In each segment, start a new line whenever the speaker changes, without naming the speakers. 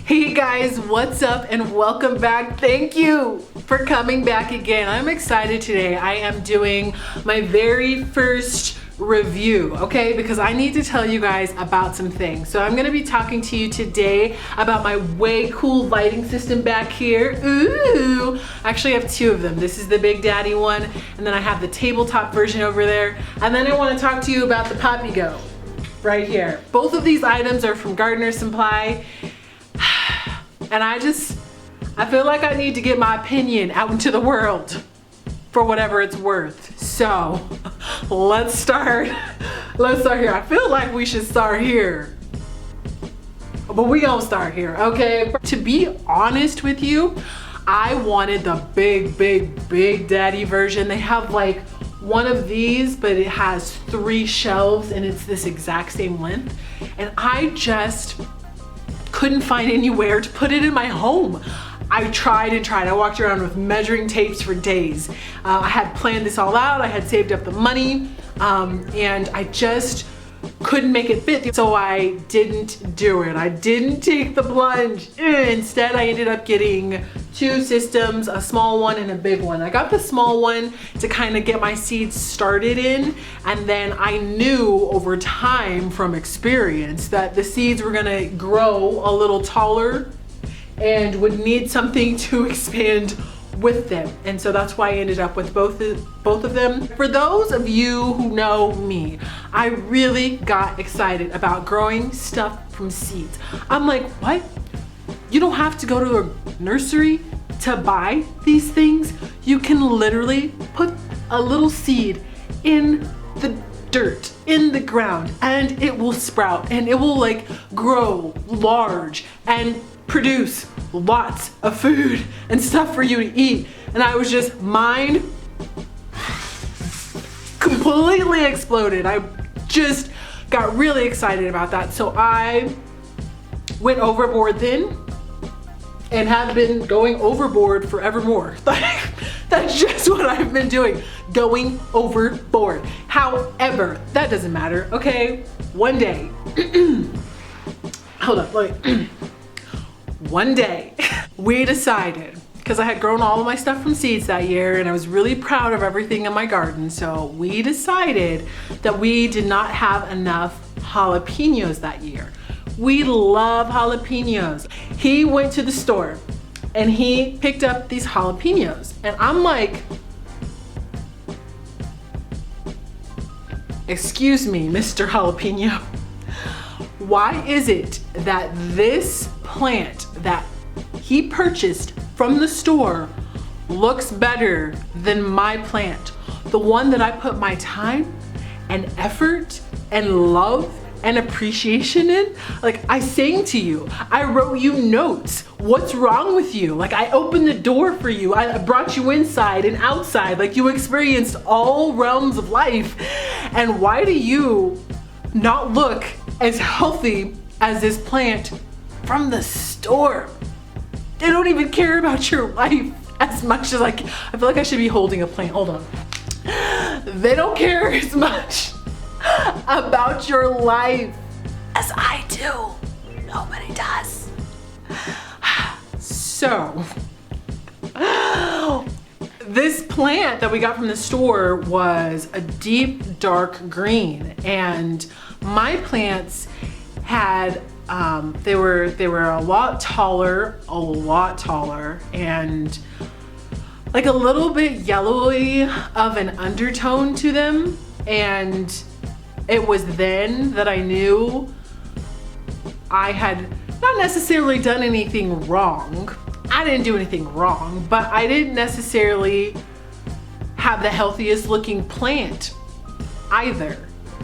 Hey guys, what's up and welcome back. Thank you for coming back again. I'm excited today. I am doing my very first review, okay? Because I need to tell you guys about some things. So I'm gonna be talking to you today about my way cool lighting system back here. Ooh, I actually have two of them. This is the Big Daddy one, and then I have the tabletop version over there. And then I wanna talk to you about the Poppy Go right here. Both of these items are from Gardener Supply. And I feel like I need to get my opinion out into the world for whatever it's worth. So let's start here. I feel like we should start here, but we gonna start here, okay? To be honest with you, I wanted the big daddy version. They have like one of these, but it has 3 shelves and it's this exact same length. And I just couldn't find anywhere to put it in my home. I tried and tried. I walked around with measuring tapes for days. I had planned this all out. I had saved up the money, and I just couldn't make it fit. So I didn't do it. I didn't take the plunge. Instead, I ended up getting 2 systems, a small one and a big one. I got the small one to kind of get my seeds started in, and then I knew over time from experience that the seeds were gonna grow a little taller and would need something to expand with them. And so that's why I ended up with both of them. For those of you who know me, I really got excited about growing stuff from seeds. I'm like, what? You don't have to go to a nursery to buy these things. You can literally put a little seed in the dirt, in the ground, and it will sprout and it will like grow large and produce lots of food and stuff for you to eat. And I was just, mine completely exploded. I just got really excited about that. So I went overboard then and have been going overboard forevermore. Like, that's just what I've been doing, going overboard. However, that doesn't matter, okay? One day, hold up, wait. One day, we decided, because I had grown all of my stuff from seeds that year and I was really proud of everything in my garden, so we decided that we did not have enough jalapenos that year. We love jalapenos. He went to the store and he picked up these jalapenos and I'm like, excuse me, Mr. Jalapeno, why is it that this plant that he purchased from the store looks better than my plant? The one that I put my time and effort and love and appreciation in. Like, I sang to you, I wrote you notes. What's wrong with you? Like, I opened the door for you. I brought you inside and outside. Like, you experienced all realms of life. And why do you not look as healthy as this plant from the store? They don't even care about your life as much as like, I feel like I should be holding a plant. Hold on. They don't care as much about your life as I do. Nobody does. So, this plant that we got from the store was a deep dark green, and my plants had they were a lot taller, and like a little bit yellowy of an undertone to them. And it was then that I knew I had not necessarily done anything wrong. I didn't do anything wrong, but I didn't necessarily have the healthiest looking plant either.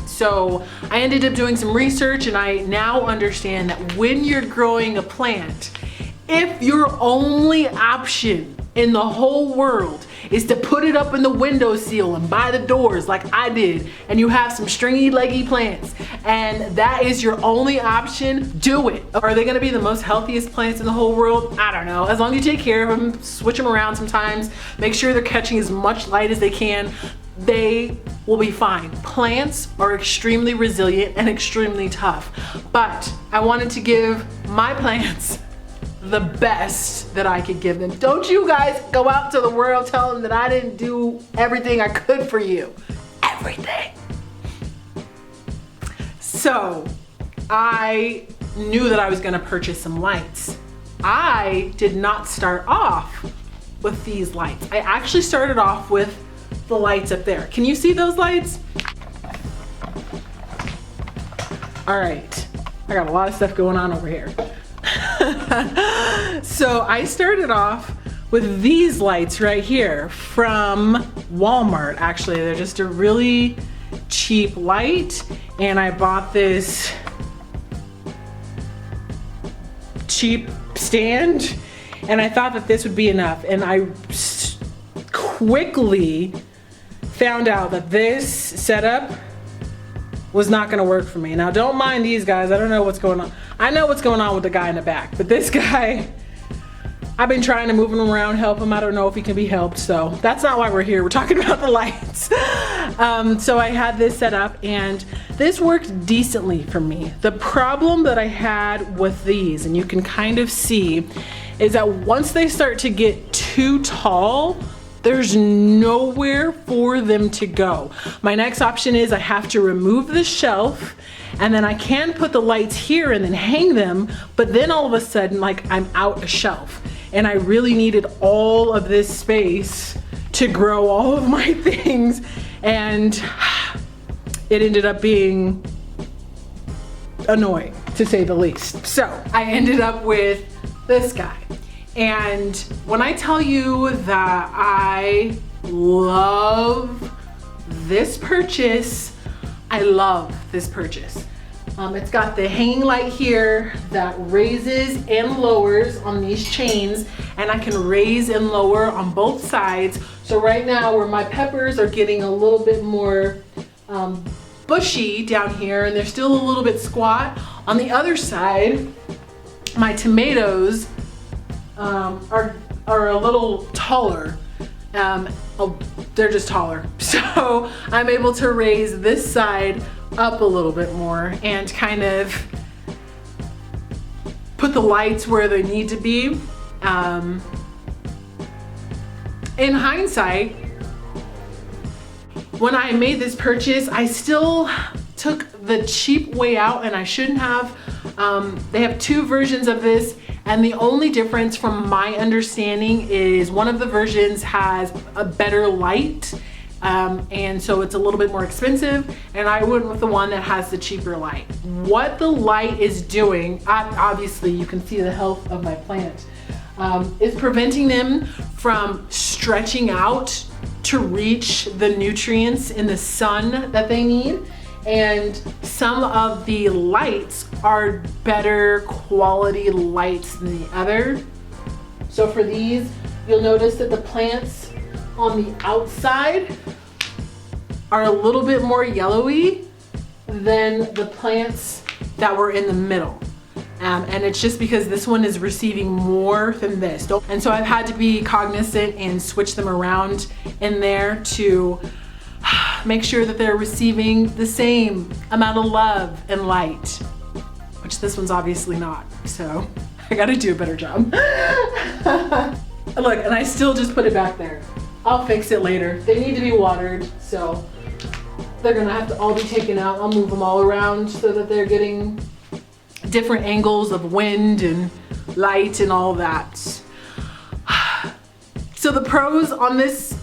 So I ended up doing some research and I now understand that when you're growing a plant, if your only option in the whole world is to put it up in the windowsill and by the doors like I did, and you have some stringy leggy plants and that is your only option, do it. Are they gonna be the most healthiest plants in the whole world? I don't know. As long as you take care of them, switch them around sometimes, make sure they're catching as much light as they can, they will be fine. Plants are extremely resilient and extremely tough, but I wanted to give my plants the best that I could give them. Don't you guys go out to the world telling them that I didn't do everything I could for you. Everything. So I knew that I was gonna purchase some lights. I did not start off with these lights. I actually started off with the lights up there. Can you see those lights? All right, I got a lot of stuff going on over here. So I started off with these lights right here from Walmart. Actually, they're just a really cheap light, and I bought this cheap stand, and I thought that this would be enough, and I quickly found out that this setup was not gonna work for me. Now don't mind these guys, I don't know what's going on. I know what's going on with the guy in the back, but this guy, I've been trying to move him around, help him. I don't know if he can be helped, so that's not why we're here. We're talking about the lights. So I had this set up, and this worked decently for me. The problem that I had with these, and you can kind of see, is that once they start to get too tall, there's nowhere for them to go. My next option is I have to remove the shelf, and then I can put the lights here and then hang them, but then all of a sudden, like, I'm out a shelf. And I really needed all of this space to grow all of my things, and it ended up being annoying, to say the least. So I ended up with this guy. And when I tell you that I love this purchase, I love this purchase. It's got the hanging light here that raises and lowers on these chains, and I can raise and lower on both sides. So right now, where my peppers are getting a little bit more bushy down here, and they're still a little bit squat, on the other side, my tomatoes are a little taller. They're just taller. So I'm able to raise this side up a little bit more and kind of put the lights where they need to be. In hindsight, when I made this purchase, I still took the cheap way out, and I shouldn't have. They have two versions of this, and the only difference from my understanding is one of the versions has a better light, and so it's a little bit more expensive, and I went with the one that has the cheaper light. What the light is doing, obviously you can see the health of my plant, is preventing them from stretching out to reach the nutrients in the sun that they need. And some of the lights are better quality lights than the other. So for these, you'll notice that the plants on the outside are a little bit more yellowy than the plants that were in the middle. And it's just because this one is receiving more than this. And so I've had to be cognizant and switch them around in there to make sure that they're receiving the same amount of love and light, which this one's obviously not. So I gotta do a better job. Look, and I still just put it back there. I'll fix it later. They need to be watered, so they're gonna have to all be taken out. I'll move them all around so that they're getting different angles of wind and light and all that. So the pros on this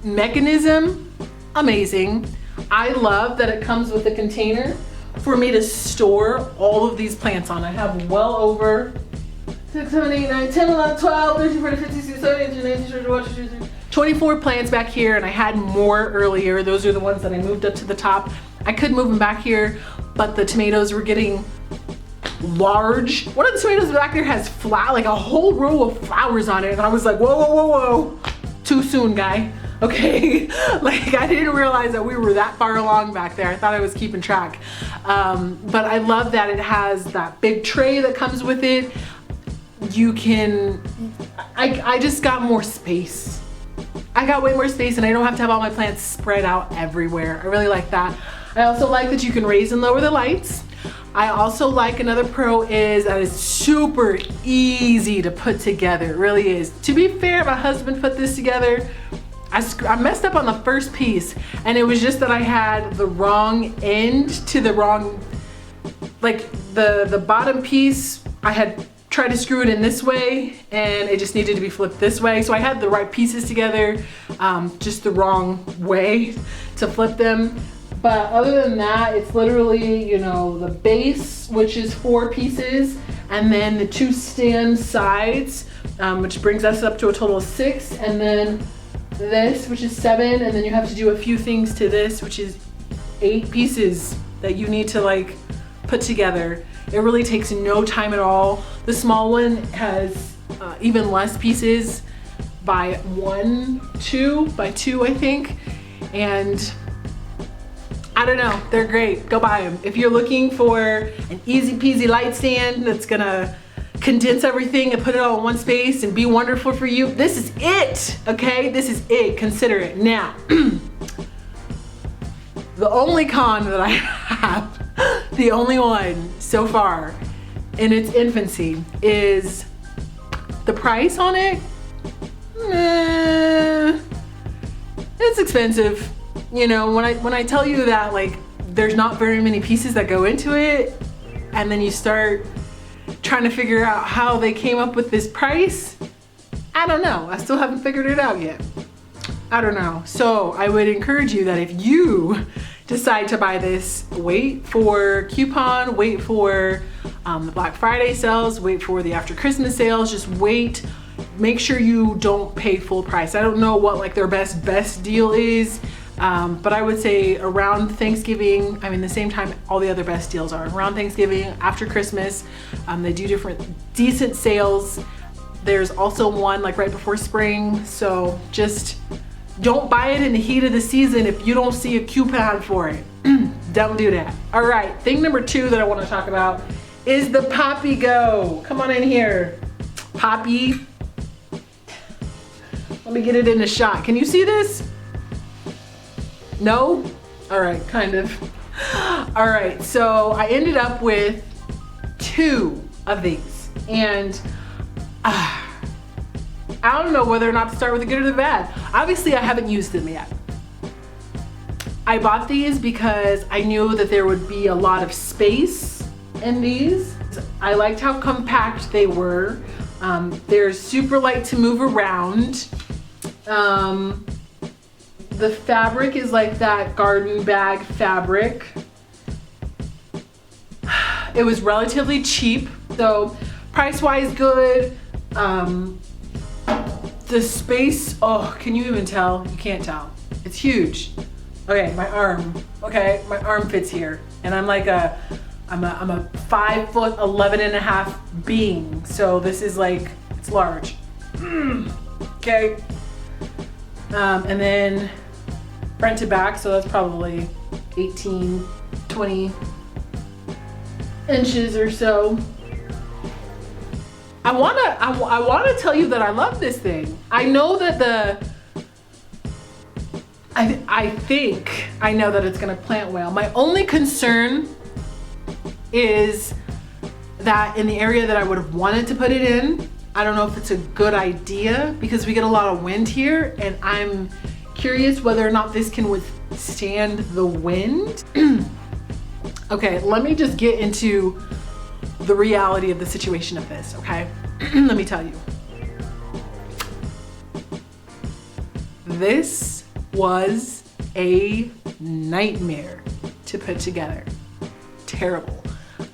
mechanism, amazing. I love that it comes with a container for me to store all of these plants on. I have well over 6, 7, 8, 9, 10, 11, 12, 13, 14, 15, 16, 17, 18, 19, 20, 24 plants back here, and I had more earlier. Those are the ones that I moved up to the top. I could move them back here, but the tomatoes were getting large. One of the tomatoes back there has like a whole row of flowers on it, and I was like, whoa, whoa, whoa, whoa. Too soon, guy. Okay, like I didn't realize that we were that far along back there. I thought I was keeping track. But I love that it has that big tray that comes with it. You can, I just got more space. I got way more space, and I don't have to have all my plants spread out everywhere. I really like that. I also like that you can raise and lower the lights. I also like another pro is that it's super easy to put together. It really is. To be fair, my husband put this together. I messed up on the first piece, and it was just that I had the wrong end to the wrong, like the bottom piece, I had tried to screw it in this way and it just needed to be flipped this way. So I had the right pieces together, just the wrong way to flip them. But other than that, it's literally, you know, the base, which is 4 pieces, and then the 2 stand sides, which brings us up to a total of 6, and then this, which is 7, and then you have to do a few things to this, which is 8 pieces that you need to like put together. It really takes no time at all. The small one has even less pieces by 2, I think, and I don't know, they're great. Go buy them. If you're looking for an easy peasy light stand that's gonna condense everything and put it all in one space and be wonderful for you, this is it, okay? This is it, consider it. Now, the only con that I have, the only one so far in its infancy, is the price on it. It's expensive. You know, when I tell you that like there's not very many pieces that go into it, and then you start trying to figure out how they came up with this price, I don't know. I still haven't figured it out yet. I don't know. So I would encourage you that if you decide to buy this, wait for coupon, wait for the Black Friday sales, wait for the after Christmas sales, just wait. Make sure you don't pay full price. I don't know what like their best deal is. But I would say around Thanksgiving, I mean the same time all the other best deals are. Around Thanksgiving, after Christmas, they do different decent sales. There's also one like right before spring, so just don't buy it in the heat of the season if you don't see a coupon for it. Don't do that. All right, thing number 2 that I want to talk about is the Poppy Go. Come on in here, Poppy. Let me get it in a shot. Can you see this? No? All right, kind of. All right, so I ended up with 2 of these, and I don't know whether or not to start with the good or the bad. Obviously, I haven't used them yet. I bought these because I knew that there would be a lot of space in these. I liked how compact they were. They're super light to move around. The fabric is like that garden bag fabric. It was relatively cheap, so price-wise good. The space, oh, can you even tell? You can't tell. It's huge. Okay, my arm. Okay, my arm fits here, and I'm like I'm a 5'11.5" being. So this is like, it's large. Okay. And then front to back, so that's probably 18, 20 inches or so. I wanna tell you that I love this thing. I know that I think I know that it's gonna plant well. My only concern is that in the area that I would have wanted to put it in, I don't know if it's a good idea because we get a lot of wind here, and I'm curious whether or not this can withstand the wind. Okay, let me just get into the reality of the situation of this, okay? Let me tell you. This was a nightmare to put together. Terrible.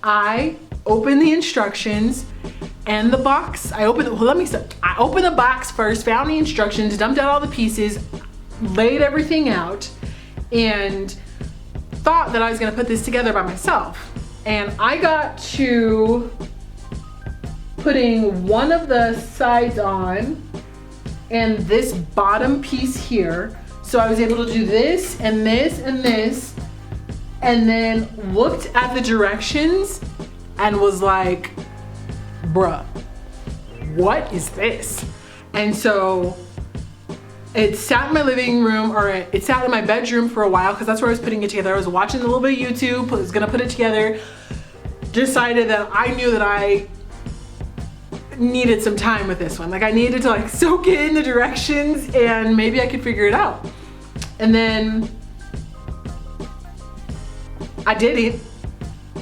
I opened the instructions and the box. I opened the box first, found the instructions, dumped out all the pieces, laid everything out, and thought that I was gonna put this together by myself. And I got to putting one of the sides on and this bottom piece here. So I was able to do this and this and this, and then looked at the directions and was like, bruh, what is this? And so it sat in my living room, or it sat in my bedroom for a while because that's where I was putting it together. I was watching a little bit of YouTube, was gonna put it together. decided that I knew that I needed some time with this one. Like I needed to like soak in the directions and maybe I could figure it out. And then I did it.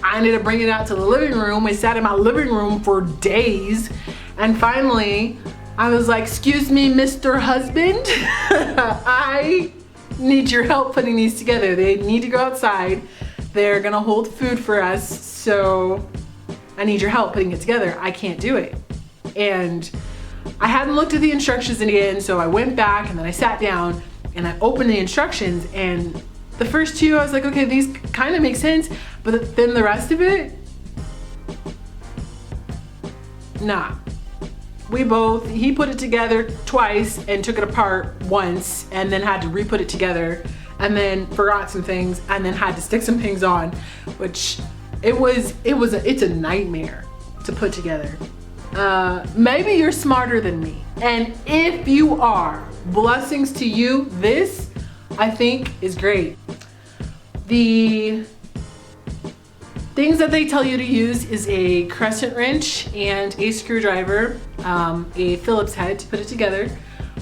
I ended up bringing it out to the living room. We sat in my living room for days. And finally, I was like, excuse me, Mr. Husband, I need your help putting these together. They need to go outside. They're gonna hold food for us. So I need your help putting it together. I can't do it. And I hadn't looked at the instructions again, so I went back and then I sat down and I opened the instructions, and the first two I was like, okay, these kind of make sense, but then the rest of it, nah. He put it together twice and took it apart once and then had to re-put it together and then forgot some things and then had to stick some things on, which it's a nightmare to put together. Maybe you're smarter than me. And if you are, blessings to you. This, I think, is great. The things that they tell you to use is a crescent wrench and a screwdriver, a Phillips head to put it together.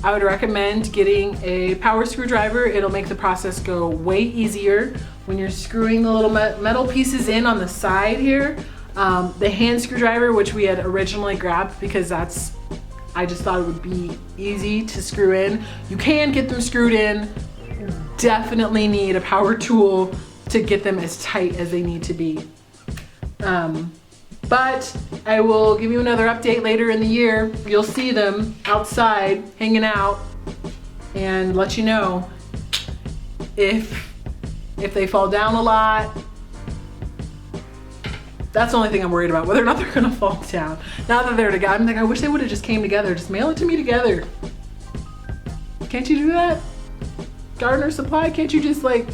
I would recommend getting a power screwdriver. It'll make the process go way easier when you're screwing the little metal pieces in on the side here. The hand screwdriver, which we had originally grabbed because I just thought it would be easy to screw in. You can get them screwed in. Definitely need a power tool to get them as tight as they need to be. But I will give you another update later in the year. You'll see them outside hanging out and let you know if they fall down a lot. That's the only thing I'm worried about, whether or not they're gonna fall down. Now that they're together, I'm like, I wish they would have just came together. Just mail it to me together. Can't you do that? Gardner Supply, can't you just like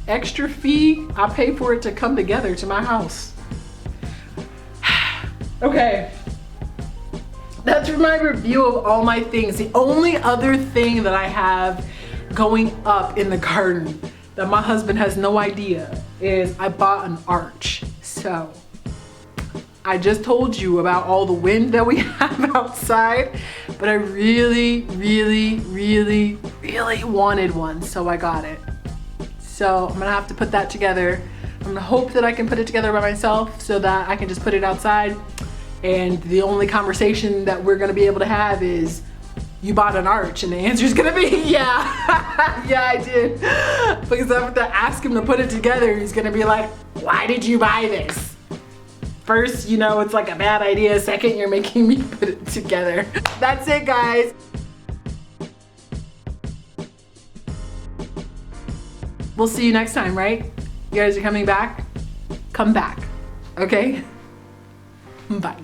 extra fee? I'll pay for it to come together to my house. Okay, that's my review of all my things. The only other thing that I have going up in the garden that my husband has no idea is I bought an arch. So I just told you about all the wind that we have outside, but I really, really, really, really wanted one, so I got it. So I'm gonna have to put that together. I'm gonna hope that I can put it together by myself so that I can just put it outside. And the only conversation that we're gonna be able to have is, you bought an arch? And the answer is gonna be, yeah, yeah, I did. Because I have to ask him to put it together. He's gonna be like, why did you buy this? First, you know, it's like a bad idea. Second, you're making me put it together. That's it, guys. We'll see you next time, right? You guys are coming back? Come back, okay? Bye.